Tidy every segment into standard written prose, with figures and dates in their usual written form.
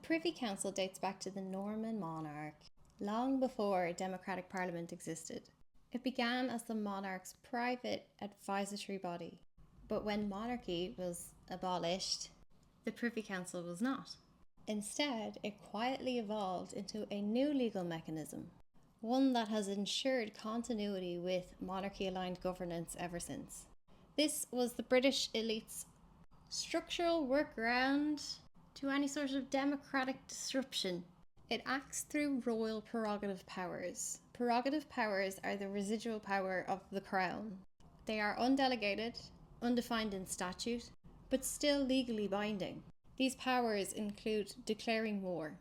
Privy Council dates back to the Norman monarch, long before democratic parliament existed. It began as the monarch's private advisory body, but when monarchy was abolished, the Privy Council was not. Instead, it quietly evolved into a new legal mechanism, one that has ensured continuity with monarchy-aligned governance ever since. This was the British elite's structural workaround to any sort of democratic disruption. It acts through royal prerogative powers. Prerogative powers are the residual power of the crown. They are undelegated, undefined in statute, but still legally binding. These powers include declaring war.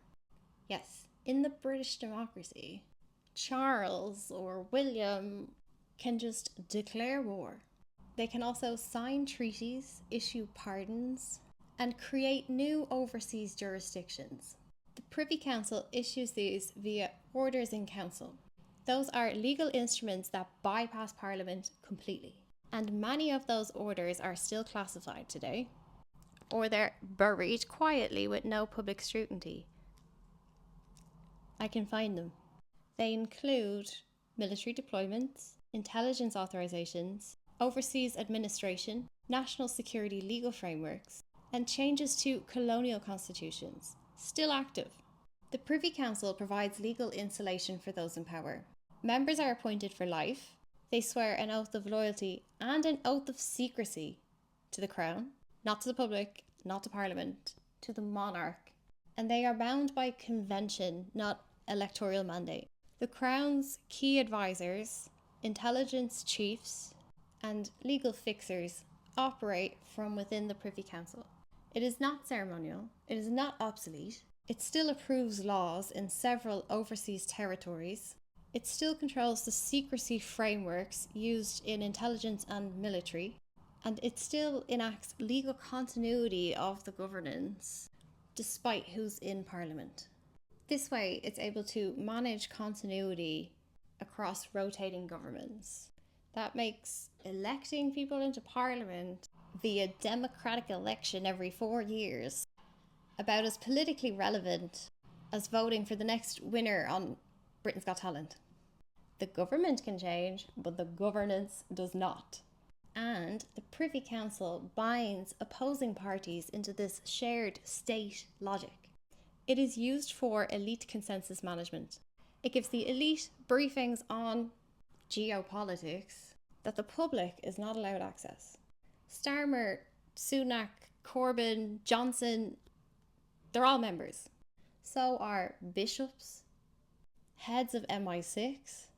Yes, in the British democracy, Charles or William can just declare war. They can also sign treaties, issue pardons, and create new overseas jurisdictions. The Privy Council issues these via orders in council. Those are legal instruments that bypass Parliament completely. And many of those orders are still classified today, or they're buried quietly with no public scrutiny. I can find them. They include military deployments, intelligence authorizations, overseas administration, national security legal frameworks, and changes to colonial constitutions, still active. The Privy Council provides legal insulation for those in power. Members are appointed for life. They swear an oath of loyalty and an oath of secrecy to the Crown, not to the public, not to Parliament, to the monarch. And they are bound by convention, not electoral mandate. The Crown's key advisors, intelligence chiefs, and legal fixers operate from within the Privy Council. It is not ceremonial, it is not obsolete, it still approves laws in several overseas territories, it still controls the secrecy frameworks used in intelligence and military, and it still enacts legal continuity of the governance, despite who's in Parliament. This way, it's able to manage continuity across rotating governments. That makes electing people into Parliament via democratic election every 4 years about as politically relevant as voting for the next winner on Britain's Got Talent. The government can change, but the governance does not. And the Privy Council binds opposing parties into this shared state logic. It is used for elite consensus management. It gives the elite briefings on geopolitics that the public is not allowed access. Starmer, Sunak, Corbyn, Johnson, they're all members. So are bishops, heads of MI6,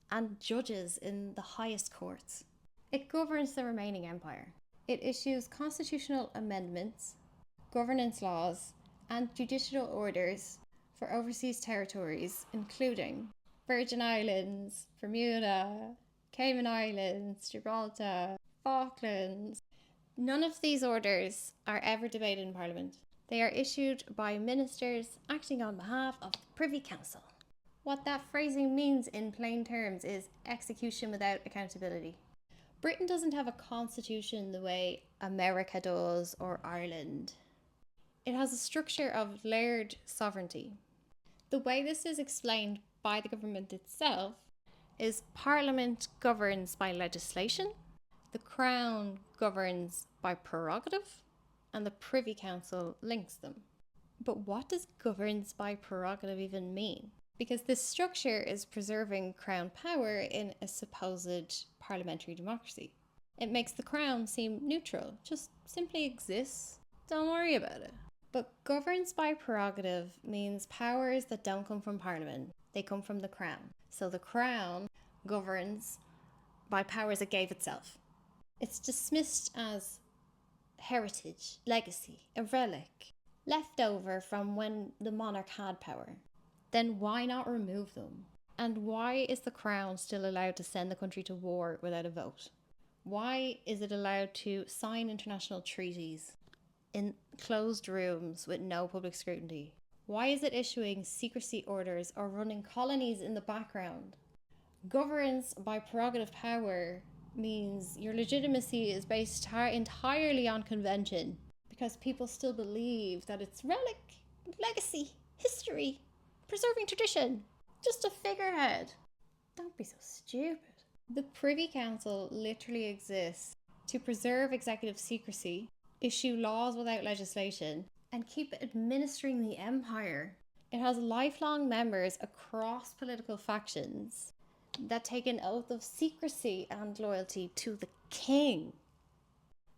and judges in the highest courts. It governs the remaining empire. It issues constitutional amendments, governance laws, and judicial orders for overseas territories, including Virgin Islands, Bermuda, Cayman Islands, Gibraltar, Falklands. None of these orders are ever debated in Parliament. They are issued by ministers acting on behalf of the Privy Council. What that phrasing means in plain terms is execution without accountability. Britain doesn't have a constitution the way America does or Ireland. It has a structure of layered sovereignty. The way this is explained by the government itself is Parliament governs by legislation, the Crown governs by prerogative, and the Privy Council links them. But what does governs by prerogative even mean? Because this structure is preserving Crown power in a supposed parliamentary democracy. It makes the Crown seem neutral, just simply exists, don't worry about it. But governs by prerogative means powers that don't come from Parliament, they come from the Crown. So the Crown governs by powers it gave itself. It's dismissed as heritage, legacy, a relic, left over from when the monarch had power. Then why not remove them? And why is the Crown still allowed to send the country to war without a vote? Why is it allowed to sign international treaties in closed rooms with no public scrutiny? Why is it issuing secrecy orders or running colonies in the background? Governance by prerogative power means your legitimacy is based entirely on convention, because people still believe that it's relic, legacy, history, preserving tradition. Just a figurehead. Don't be so stupid. The Privy Council literally exists to preserve executive secrecy, issue laws without legislation, and keep administering the empire. It has lifelong members across political factions that take an oath of secrecy and loyalty to the king.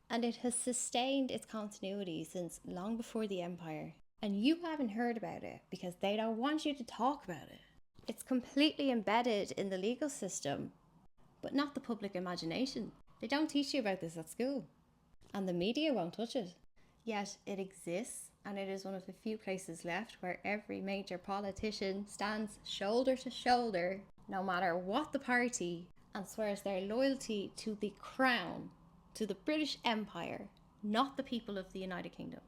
And it has sustained its continuity since long before the empire. And you haven't heard about it because they don't want you to talk about it. It's completely embedded in the legal system, but not the public imagination. They don't teach you about this at school. And the media won't touch it. Yet it exists, and it is one of the few places left where every major politician stands shoulder to shoulder, no matter what the party, and swears their loyalty to the crown, to the British Empire, not the people of the United Kingdom.